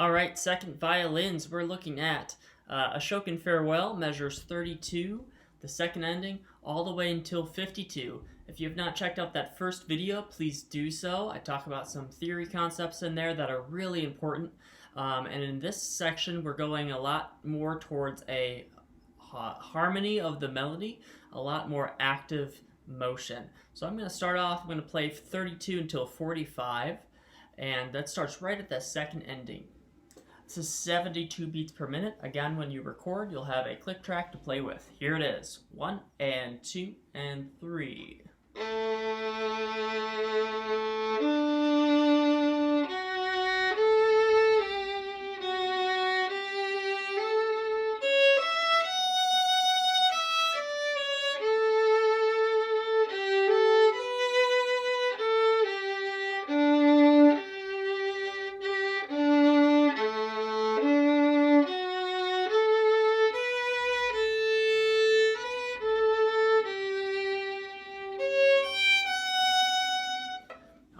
Alright, second violins we're looking at. Ashokan Farewell measures 32, the second ending, all the way until 52. If you have not checked out that first video, please do so. I talk about some theory concepts in there that are really important. And in this section, we're going a lot more towards a harmony of the melody, a lot more active motion. So I'm going to start off, I'm going to play 32 until 45, and that starts right at that second ending. This is 72 beats per minute. Again, when you record, you'll have a click track to play with. Here it is. 1 and 2 and 3.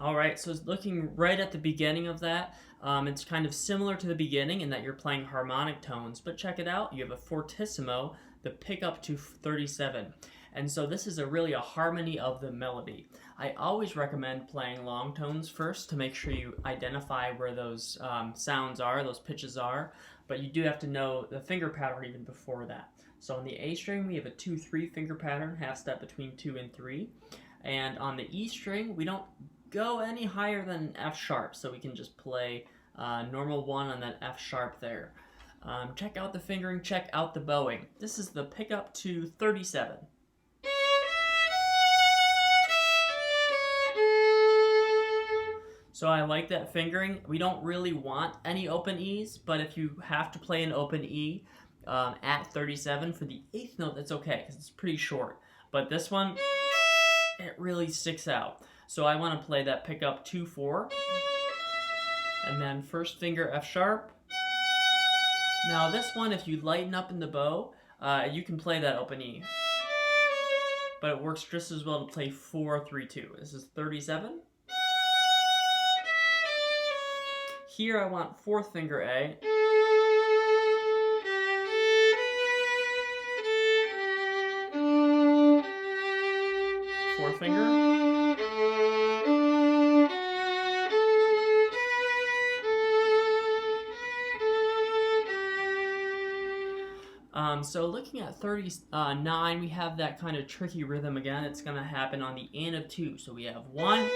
Alright, so looking right at the beginning of that, it's kind of similar to the beginning in that you're playing harmonic tones, but check it out, you have a fortissimo, the pickup to 37. And so this is really a harmony of the melody. I always recommend playing long tones first to make sure you identify where those sounds are, those pitches are, but you do have to know the finger pattern even before that. So on the A string, we have a 2-3 finger pattern, half step between 2 and 3. And on the E string, we don't go any higher than F sharp, so we can just play normal 1 on that F sharp there. Check out the fingering, check out the bowing. This is the pickup to 37. So I like that fingering. We don't really want any open E's, but if you have to play an open E at 37 for the 8th note, that's okay, because it's pretty short. But this one, it really sticks out. So I want to play that pickup 2-4, and then first finger F sharp. Now this one, if you lighten up in the bow, you can play that open E, but it works just as well to play 4-3-2. This is 37. Here I want 4th finger A. Fourth finger. So looking at 39, we have that kind of tricky rhythm again. It's going to happen on the end of 2. So we have 1,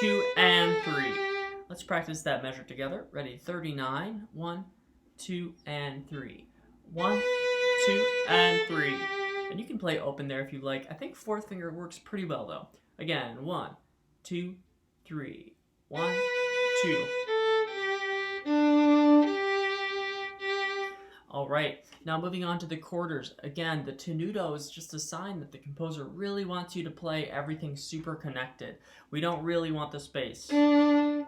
2, and 3. Let's practice that measure together. Ready? 39. 1, 2, and 3. 1, 2, and 3. And you can play open there if you like. I think 4th finger works pretty well though. Again, 1, 2, 3. 1, 2. Alright, now moving on to the quarters. Again, the tenuto is just a sign that the composer really wants you to play everything super connected. We don't really want the space. No,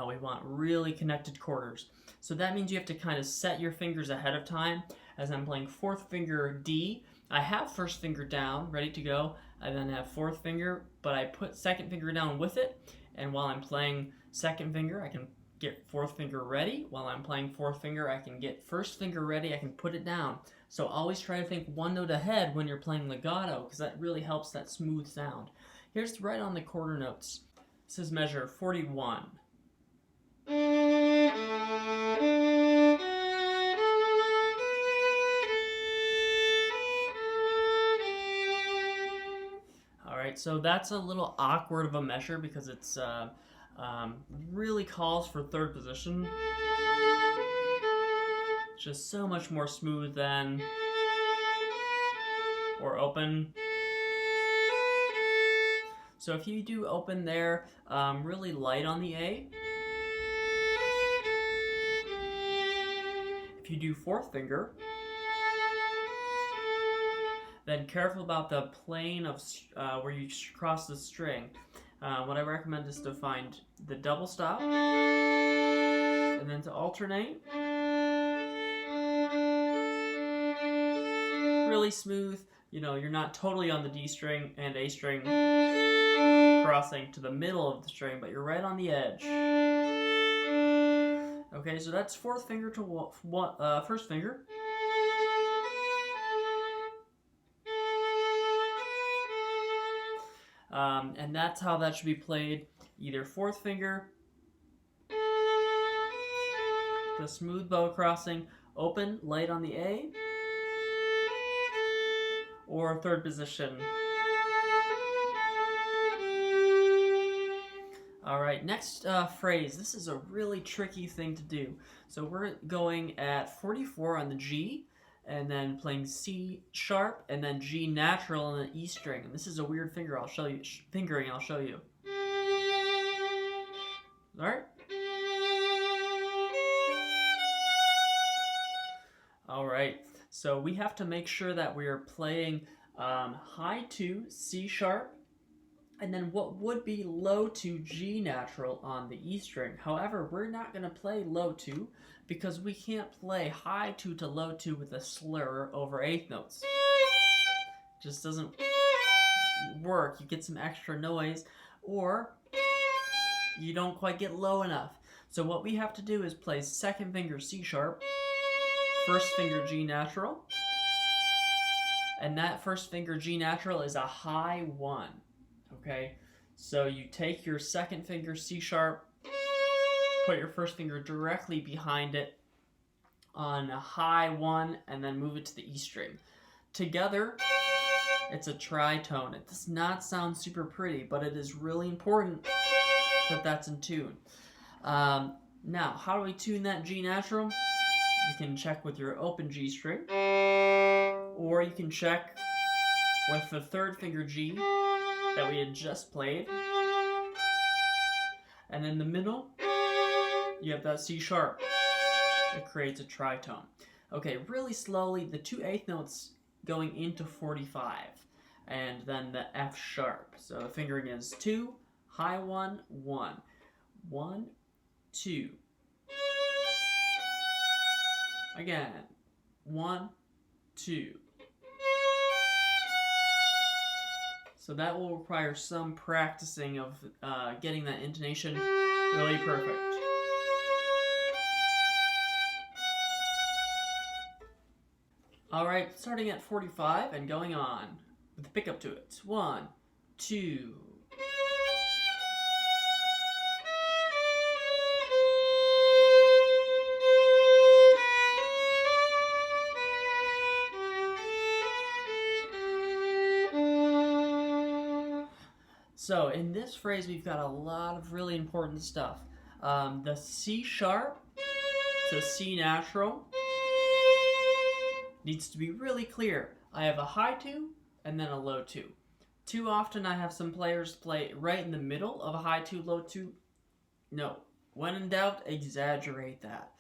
we want really connected quarters. So that means you have to kind of set your fingers ahead of time. As I'm playing 4th finger D, I have 1st finger down, ready to go. I then have 4th finger, but I put 2nd finger down with it. And while I'm playing 2nd finger, I can get 4th finger ready. While I'm playing 4th finger, I can get 1st finger ready. I can put it down. So always try to think 1 note ahead when you're playing legato, because that really helps that smooth sound. Here's right on the quarter notes. This is measure 41. Alright, so that's a little awkward of a measure because it's really calls for 3rd position. It's just so much more smooth than or open. So if you do open there, really light on the A. If you do 4th finger, then careful about the plane of where you cross the string. What I recommend is to find the double stop, and then to alternate. Really smooth, you know, you're not totally on the D string and A string crossing to the middle of the string, but you're right on the edge. Okay, so that's fourth finger to first finger. And that's how that should be played. Either fourth finger, the smooth bow crossing, open, light on the A, or third position. Alright, next phrase. This is a really tricky thing to do. So we're going at 44 on the G, and then playing C sharp, and then G natural on the E string. And this is a weird fingering I'll show you. Alright? Alright, so we have to make sure that we are playing high 2, C sharp, and then what would be low 2, G natural on the E string. However, we're not going to play low 2 because we can't play high 2 to low 2 with a slur over eighth notes. Just doesn't work. You get some extra noise, or you don't quite get low enough. So what we have to do is play second finger C sharp, first finger G natural, and that first finger G natural is a high 1. Okay, so you take your second finger C sharp, put your first finger directly behind it on a high 1, and then move it to the E string. Together, it's a tritone. It does not sound super pretty, but it is really important that that's in tune. Now, how do we tune that G natural? You can check with your open G string, or you can check with the third finger G that we had just played. And in the middle, you have that C sharp. It creates a tritone. Okay, really slowly, the 2 eighth notes going into 45, and then the F sharp. So the fingering is 2, high 1, 1, 1, 2. Again, 1, 2. So that will require some practicing of getting that intonation really perfect. Alright, starting at 45 and going on with the pickup to it. 1, 2. So in this phrase, we've got a lot of really important stuff. The C sharp to C natural needs to be really clear. I have a high 2 and then a low 2. Too often I have some players play right in the middle of a high 2, low 2. No. When in doubt, exaggerate that.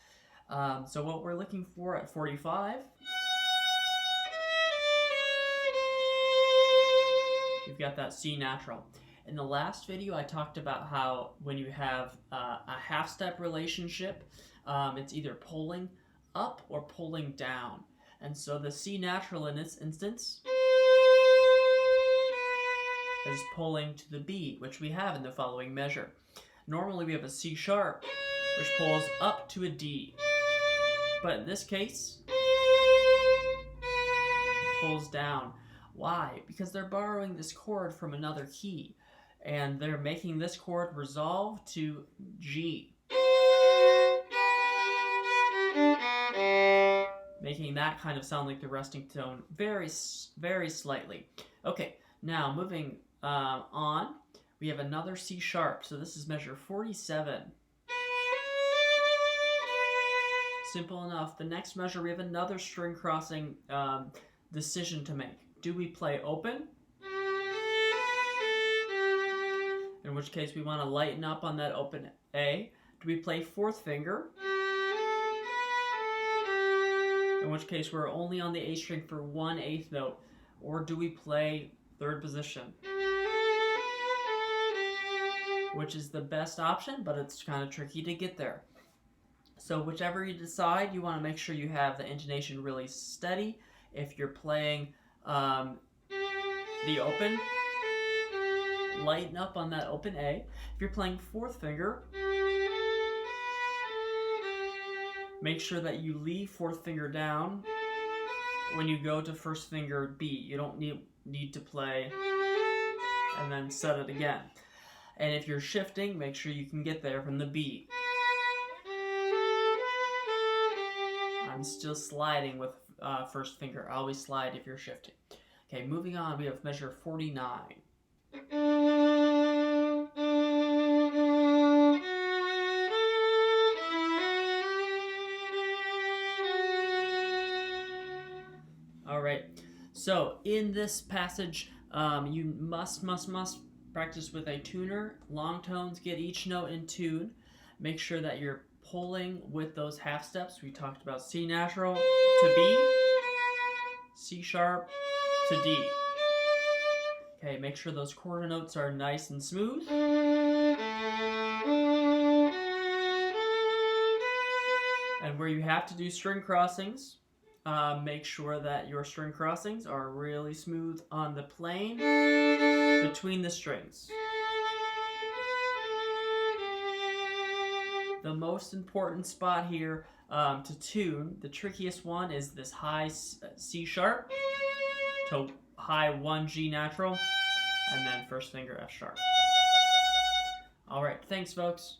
So what we're looking for at 45, you've got that C natural. In the last video, I talked about how when you have a half-step relationship, it's either pulling up or pulling down. And so the C natural in this instance is pulling to the B, which we have in the following measure. Normally we have a C sharp, which pulls up to a D. But in this case, pulls down. Why? Because they're borrowing this chord from another key, and they're making this chord resolve to G, making that kind of sound like the resting tone very, very slightly. Okay, now moving on, we have another C sharp, so this is measure 47. Simple enough. The next measure, we have another string crossing decision to make. Do we play open? In which case we want to lighten up on that open A. Do we play fourth finger? In which case we're only on the A string for 1/8 note. Or do we play third position? Which is the best option, but it's kind of tricky to get there. So whichever you decide, you want to make sure you have the intonation really steady. If you're playing the open, lighten up on that open A. If you're playing fourth finger, Make sure that you leave fourth finger down when you go to first finger B. You don't need to play and then set it again. And if you're shifting, make sure you can get there from the B. I'm still sliding with first finger. Always slide if you're shifting. Okay, moving on, we have measure 49. Alright, so in this passage, you must practice with a tuner. Long tones, get each note in tune. Make sure that you're pulling with those half steps. We talked about C natural to B, C sharp to D. Okay, make sure those quarter notes are nice and smooth. And where you have to do string crossings, make sure that your string crossings are really smooth on the plane between the strings. The most important spot here to tune, the trickiest one, is this high C sharp to high 1 G natural, and then first finger F sharp. Alright, thanks folks.